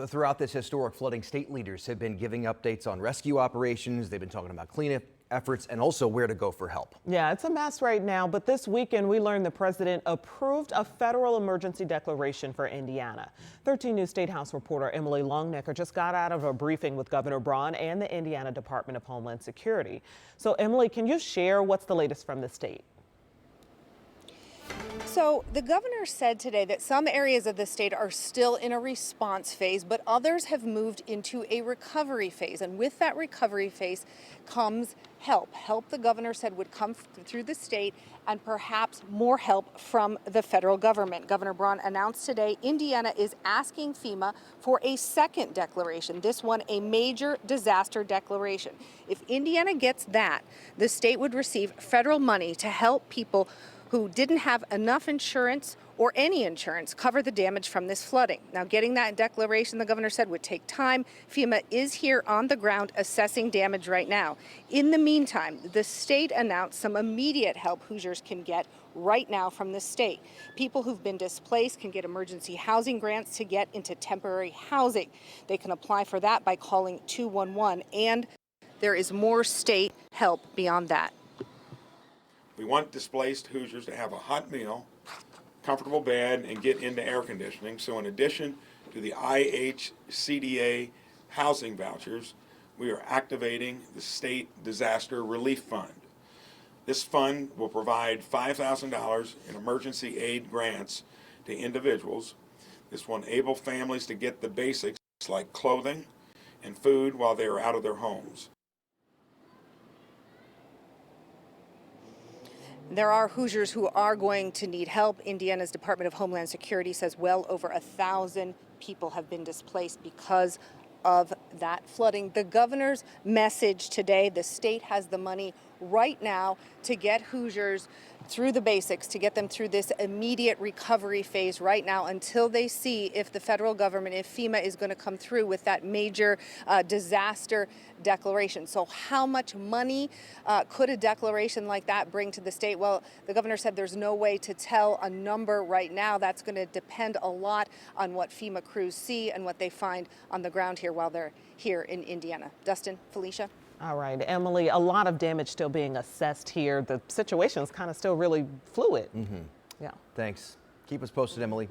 Throughout this historic flooding, state leaders have been giving updates on rescue operations. They've been talking about cleanup efforts and also where to go for help. Yeah, it's a mess right now, but this weekend we learned the president approved a federal emergency declaration for Indiana. 13 News State House reporter Emily Longnecker just got out of a briefing with Governor Braun and the Indiana Department of Homeland Security. So Emily, can you share what's the latest from the state? So the governor said today that some areas of the state are still in a response phase, but others have moved into a recovery phase. And with that recovery phase comes help. Help, the governor said, would come through the state and perhaps more help from the federal government. Governor Braun announced today Indiana is asking FEMA for a second declaration, this one a major disaster declaration. If Indiana gets that, the state would receive federal money to help people who didn't have enough insurance or any insurance cover the damage from this flooding. Now, getting that declaration, the governor said, would take time. FEMA is here on the ground assessing damage right now. In the meantime, the state announced some immediate help Hoosiers can get right now from the state. People who've been displaced can get emergency housing grants to get into temporary housing. They can apply for that by calling 211, and there is more state help beyond that. We want displaced Hoosiers to have a hot meal, comfortable bed, and get into air conditioning. So in addition to the IHCDA housing vouchers, we are activating the State Disaster Relief Fund. This fund will provide $5,000 in emergency aid grants to individuals. This will enable families to get the basics like clothing and food while they are out of their homes. There are Hoosiers who are going to need help. Indiana's Department of Homeland Security says well over 1,000 people have been displaced because of that flooding. The governor's message today, the state has the money right now to get Hoosiers through the basics, to get them through this immediate recovery phase right now until they see if the federal government, if FEMA is going to come through with that major disaster declaration. So how much money could a declaration like that bring to the state? Well, the governor said there's no way to tell a number right now. That's going to depend a lot on what FEMA crews see and what they find on the ground here while they're here in Indiana. Dustin, Felicia. All right, Emily, a lot of damage still being assessed here. The situation is kind of still really fluid. Mm-hmm. Yeah. Thanks. Keep us posted, Emily.